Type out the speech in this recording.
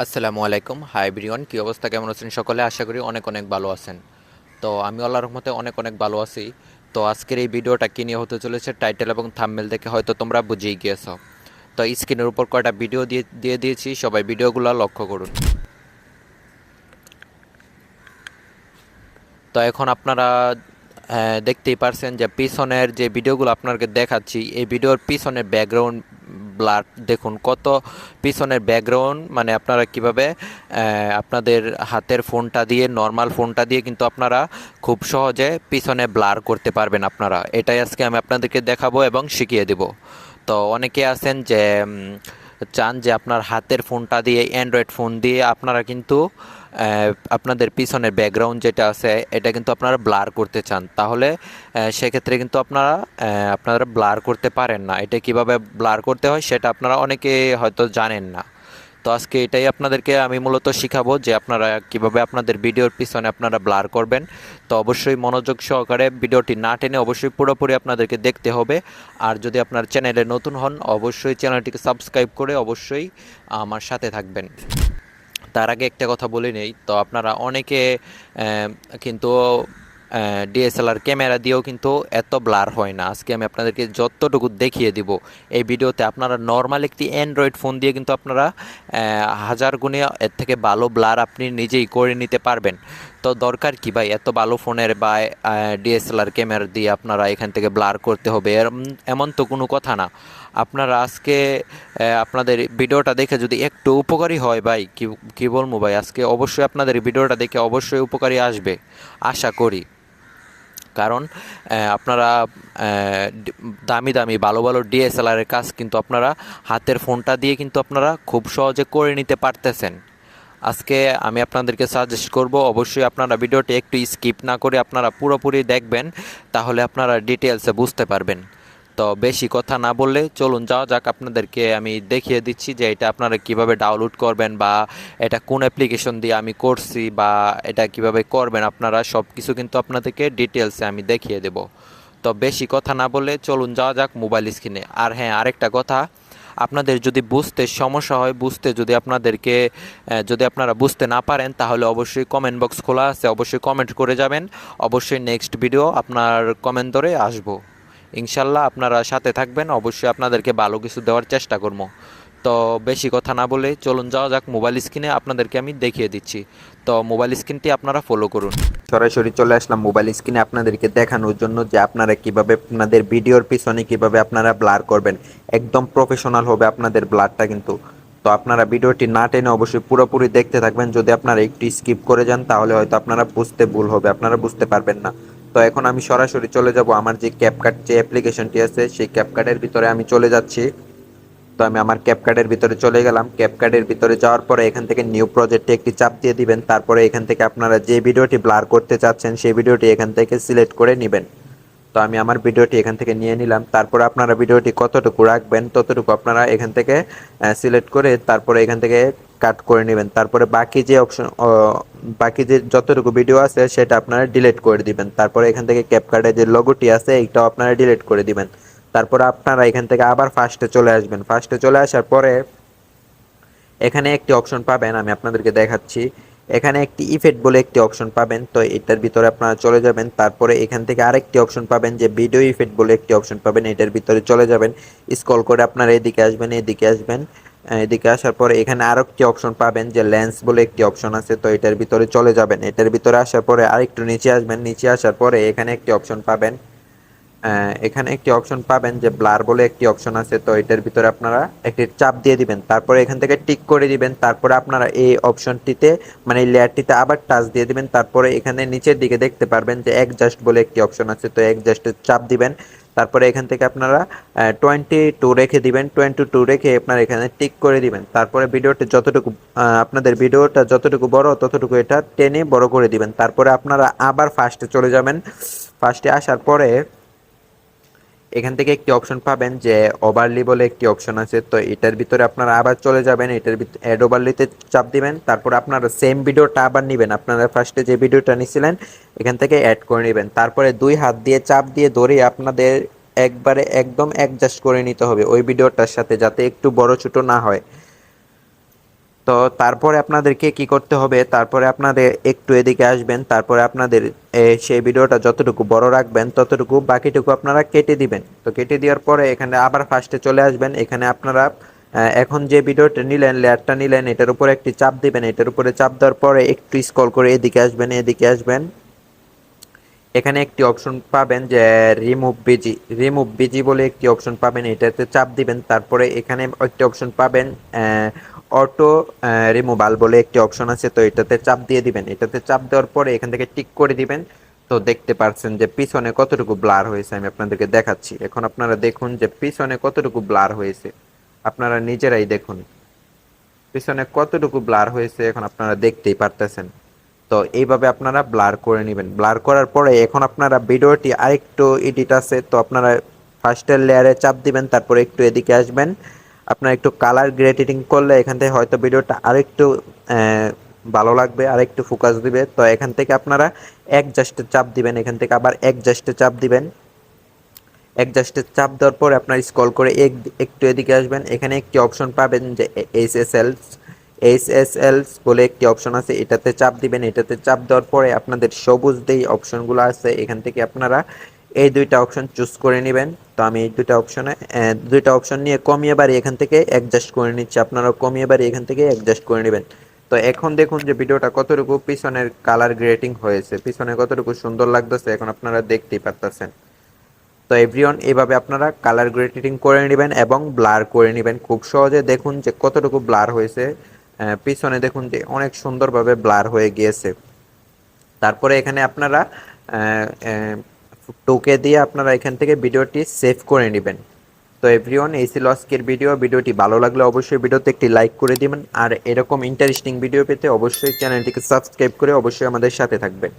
আসসালামু আলাইকুম, hi everyone. কি অবস্থা, কেমন আছেন সকলে? আশা করি অনেক অনেক ভালো আছেন। তো আমি আল্লাহর রহমতে অনেক অনেক ভালো আছি। তো আজকের এই ভিডিওটা কি নিয়ে হতে চলেছে, টাইটেল এবং থাম্বনেল দেখে হয়তো তোমরা বুঝেই গিয়েছো। তো স্ক্রিনের উপর কয়টা ভিডিও দিয়ে দিয়েছি, সবাই ভিডিওগুলো লক্ষ্য করুন। তো এখন আপনারা দেখতেই পারছেন যে পিছনের যে ভিডিওগুলো আপনাকে দেখাচ্ছি, এই ভিডিওর পিছনের ব্যাকগ্রাউন্ড ব্লার দেখুন কত। পিছনের ব্যাকগ্রাউন্ড মানে আপনারা কিভাবে আপনাদের হাতের ফোনটা দিয়ে, নর্মাল ফোনটা দিয়ে কিন্তু আপনারা খুব সহজে পিছনে ব্লার করতে পারবেন। আপনারা এটাই আজকে আমি আপনাদেরকে দেখাবো এবং শিখিয়ে দেব। তো অনেকে আছেন যে চান যে আপনার হাতের ফোনটা দিয়ে, অ্যান্ড্রয়েড ফোন দিয়ে আপনারা কিন্তু আপনাদের পিছনের ব্যাকগ্রাউন্ড যেটা আছে এটা কিন্তু আপনারা ব্লার করতে চান। তাহলে সেক্ষেত্রে কিন্তু আপনারা ব্লার করতে পারেন না। এটা কিভাবে ব্লার করতে হয় সেটা আপনারা অনেকে হয়তো জানেন না। তো আজকে এটাই আপনাদেরকে আমি মূলত শিখাবো যে আপনারা কিভাবে আপনাদের ভিডিওর পিছনে আপনারা ব্লার করবেন। তো অবশ্যই মনোযোগ সহকারে ভিডিওটি না টেনে অবশ্যই পুরোপুরি আপনাদেরকে দেখতে হবে। আর যদি আপনার চ্যানেলে নতুন হন, অবশ্যই চ্যানেলটিকে সাবস্ক্রাইব করে অবশ্যই আমার সাথে থাকবেন। তার আগে একটা কথা বলে নেই, তো আপনারা অনেকে কিন্তু ডিএসএলআর ক্যামেরা দিয়েও কিন্তু এত ব্লার হয় না। আজকে আমি আপনাদেরকে যতটুকু দেখিয়ে দিব এই ভিডিওতে, আপনারা নর্মাল একটি অ্যান্ড্রয়েড ফোন দিয়ে কিন্তু আপনারা হাজার গুণে এর থেকে ভালো ব্লার আপনি নিজেই করে নিতে পারবেন। তো দরকার কি ভাই এত ভালো ফোনের বা ডিএসএলআর ক্যামেরা দিয়ে আপনারা এখান থেকে ব্লার করতে হবে, এমন তো কোনো কথা না। আপনারা আজকে আপনাদের ভিডিওটা দেখে যদি একটু উপকারী হয় ভাই, কি বলবো ভাই, আজকে অবশ্যই আপনাদের ভিডিওটা দেখে অবশ্যই উপকারী আসবে আশা করি। কারণ আপনারা দামি দামি ভালো ভালো ডিএসএলআরের কাজ কিন্তু আপনারা হাতের ফোনটা দিয়ে কিন্তু আপনারা খুব সহজে করে নিতে পারতেছেন। আজকে আমি আপনাদেরকে সাজেস্ট করব অবশ্যই আপনারা ভিডিওটি একটু স্কিপ না করে আপনারা পুরোপুরি দেখবেন, তাহলে আপনারা ডিটেলসে বুঝতে পারবেন। তো বেশি কথা না বললে চলুন যাওয়া যাক, আপনাদেরকে আমি দেখিয়ে দিচ্ছি যে এটা আপনারা কিভাবে ডাউনলোড করবেন বা এটা কোন অ্যাপ্লিকেশন দিয়ে আমি করছি বা এটা কিভাবে করবেন, আপনারা সব কিছু কিন্তু আপনাদেরকে ডিটেলসে আমি দেখিয়ে দেব। তো বেশি কথা না বলে চলুন যাওয়া যাক মোবাইল স্ক্রিনে। আর হ্যাঁ, আরেকটা কথা, আপনাদের যদি বুঝতে সমস্যা হয়, যদি আপনারা বুঝতে না পারেন, তাহলে অবশ্যই কমেন্ট বক্স খোলা আছে, অবশ্যই কমেন্ট করে যাবেন। অবশ্যই নেক্সট ভিডিও আপনার কমেন্ট ধরে আসবো। ইনশাল্লাহ আপনারা সাথে থাকবেন, অবশ্যই আপনাদেরকে ভালো কিছু দেওয়ার চেষ্টা করবো। তো বেশি কথা না বলে চলুন যাওয়া যাক মোবাইল স্ক্রিনে, আপনাদেরকে আমি দেখিয়ে দিচ্ছি। তো মোবাইল স্ক্রিনটি আপনারা ফলো করুন। সরাসরি চলে আসলাম মোবাইল স্ক্রিনে আপনাদেরকে দেখানোর জন্য যে আপনারা কিভাবে আপনাদের ভিডিওর পিছনে কিভাবে আপনারা ব্লার করবেন। একদম প্রফেশনাল হবে আপনাদের ব্লারটা কিন্তু। তো আপনারা ভিডিওটি না টেনে অবশ্যই পুরোপুরি দেখতে থাকবেন। যদি আপনারা একটু স্কিপ করে যান তাহলে হয়তো আপনারা বুঝতে ভুল হবে, আপনারা বুঝতে পারবেন না। তো এখন আমি সরাসরি চলে যাব আমার যে ক্যাপকাট যে অ্যাপ্লিকেশনটি আছে সেই ক্যাপকাটের ভিতরে আমি চলে যাচ্ছি। তো আমি আমার ক্যাপকাটের ভিতরে চলে গেলাম। ক্যাপকাটের ভিতরে যাওয়ার পরে এখান থেকে নিউ প্রজেক্টে একটি চাপ দিয়ে দিবেন। তারপরে এখান থেকে আপনারা যে ভিডিওটি ব্লার করতে চাচ্ছেন সেই ভিডিওটি এখান থেকে সিলেক্ট করে নেবেন। তো আমি আমার ভিডিওটি এখান থেকে নিয়ে নিলাম। তারপরে আপনারা ভিডিওটি কতটুকু রাখবেন ততটুকু আপনারা এখান থেকে সিলেক্ট করে তারপরে এখান থেকে কাট করে নেবেন। তারপরে বাকি যে যতটুকু ভিডিও আছে সেটা আপনারা ডিলিট করে দিবেন। তারপরে এখান থেকে ক্যাপকাটে যে লোগোটি আছে এইটাও আপনারা ডিলিট করে দিবেন। তারপরে আপনারা এখান থেকে আবার ফার্স্টে চলে আসবেন। ফার্স্টে চলে আসার পরে এখানে একটি অপশন পাবেন, আমি আপনাদেরকে দেখাচ্ছি। এখানে একটি ইফেক্ট বলে একটি অপশন পাবেন, তো এটার ভিতরে আপনারা চলে যাবেন। তারপরে এখান থেকে আরেকটি অপশন পাবেন যে ভিডিও ইফেক্ট বলে একটি অপশন পাবেন, এটার ভিতরে চলে যাবেন। স্ক্রল করে আপনারা এদিকে আসবেন, এদিকে আসবেন। এদিকে আসার পরে এখানে আরো একটি অপশন পাবেন যে লেন্স বলে একটি অপশন আছে, তো এটার ভিতরে চলে যাবেন। এটার ভিতরে আসার পরে আরেকটু নিচে আসবেন। নিচে আসার পরে এখানে একটি অপশন পাবেন, এখানে একটি অপশন পাবেন যে ব্লার বলে একটি অপশন আছে, তো এটার ভিতরে আপনারা একটি চাপ দিয়ে দিবেন। তারপরে এখান থেকে টিক করে দিবেন। তারপরে আপনারা এই অপশনটিতে মানে এই লেয়ারটিতে আবার টাচ দিয়ে দিবেন। তারপরে এখানে নিচের দিকে দেখতে পারবেন যে অ্যাডজাস্ট বলে একটি অপশন আছে, তো অ্যাডজাস্টে চাপ দিবেন। তারপরে এখান থেকে আপনারা 22 রেখে দিবেন। 22 রেখে আপনারা এখানে টিক করে দিবেন। তারপরে ভিডিওটি যতটুকু আপনাদের ভিডিওটা যতটুকু বড় ততটুকু এটা টেনে বড় করে দিবেন। তারপরে আপনারা আবার ফার্স্টে চলে যাবেন। ফার্স্টে আসার পরে এখান থেকে একটি অপশন পাবেন যে ওভারলি বলে একটি অপশন আছে, তো এটার ভিতরে আপনারা আবার চলে যাবেন। এটার ভিতরে অ্যাড ওভারলিতে চাপ দিবেন। তারপর আপনারা সেম ভিডিওটা আবার নেবেন, আপনারা ফার্স্টে যে ভিডিওটা নিছিলেন এখান থেকে অ্যাড করে নেবেন। তারপরে দুই হাত দিয়ে চাপ দিয়ে ধরে আপনাদের একবারে একদম অ্যাডজাস্ট করে নিতে হবে ওই ভিডিওটার সাথে, যাতে একটু বড় ছোট না হয়। তো তারপরে আপনাদেরকে কি করতে হবে, তারপরে আপনাদের একটু এদিকে আসবেন, তারপরে আপনাদের সেই ভিডিওটা যতটুকু বড় রাখবেন ততটুকু, বাকিটুকু আপনারা কেটে দিবেন। তো কেটে দেওয়ার পরে এখানে আবার ফার্স্টে চলে আসবেন। এখানে আপনারা এখন যে ভিডিওটা নিলেন, লেয়ারটা নিলেন, এটার উপরে একটি চাপ দিবেন। এটার উপরে চাপ দেওয়ার পরে একটু স্ক্রল করে এদিকে আসবেন, এদিকে আসবেন। এখানে একটি অপশন পাবেন যে রিমুভ বিজি বলে একটি অপশন পাবেন, এটাতে চাপ দিবেন। তারপরে এখানে একটি অপশন পাবেন অটো রিমুভাল বলে একটি অপশন আছে, তো এটাতে চাপ দিয়ে দিবেন। এটাতে চাপ দেওয়ার পরে এখান থেকে টিক করে দিবেন। তো দেখতে পারছেন যে পিছনে কতটুকু ব্লার হয়েছে, আমি আপনাদেরকে দেখাচ্ছি। এখন আপনারা দেখুন যে পিছনে কতটুকু ব্লার হয়েছে, আপনারা নিজেরাই দেখুন পিছনে কতটুকু ব্লার হয়েছে, এখন আপনারা দেখতেই পারতেছেন। তো এইভাবে আপনারা ব্লার করে নেবেন। ব্লার করার পরে এখন আপনারা ভিডিওটি আরেকটু এডিট আছে, তো আপনারা ফার্স্টের লেয়ারে চাপ দিবেন, তারপরে একটু এদিকে আসবেন। আপনারা একটু কালার গ্রেডিং করলে এখান থেকে হয়তো ভিডিওটা আরেকটু ভালো লাগবে, আরেকটু ফোকাস দিবে। তো এখান থেকে আপনারা অ্যাডজাস্টে চাপ দিবেন, এখান থেকে আবার অ্যাডজাস্টে চাপ দিবেন। অ্যাডজাস্টে চাপ দেওয়ার পরে আপনার স্ক্রল করে একটু এদিকে আসবেন। এখানে একটি অপশন পাবেন যে এইচএসএলস বলে একটি অপশন আছে, এটাতে চাপ দিবেন। এটাতে চাপ দেওয়ার পরে আপনাদের সবুজ যেই অপশনগুলো আছে এখান থেকে আপনারা এই দুইটা অপশন চুজ করে নেবেন। তো আমি এই দুইটা অপশন নিয়ে কমিয়ে বাড়ি এখান থেকে অ্যাডজাস্ট করে নিচ্ছি, আপনারা কমিয়ে বাড়ি এখান থেকে অ্যাডজাস্ট করে নেবেন। তো এখন দেখুন যে ভিডিওটা কতটুকু পিছনের কালার গ্রেডিং হয়েছে, পিছনে কতটুকু সুন্দর লাগতেছে, এখন আপনারা দেখতেই পারতেছেন। তো এভরিওয়ান, এইভাবে আপনারা কালার গ্রেডিং করে নেবেন এবং ব্লার করে নেবেন। খুব সহজে দেখুন যে কতটুকু ব্লার হয়েছে, পিছনে দেখুন যে অনেক সুন্দরভাবে ব্লার হয়ে গিয়েছে। তারপরে এখানে আপনারা টোকে দিয়ে আপনারা এখান থেকে ভিডিওটি সেভ করে নেবেন। তো এভরিওয়ান, এই ছিল আজকের ভিডিওটি ভালো লাগলে অবশ্যই ভিডিওতে একটি লাইক করে দিবেন, আর এরকম ইন্টারেস্টিং ভিডিও পেতে অবশ্যই চ্যানেলটিকে সাবস্ক্রাইব করে অবশ্যই আমাদের সাথে থাকবেন।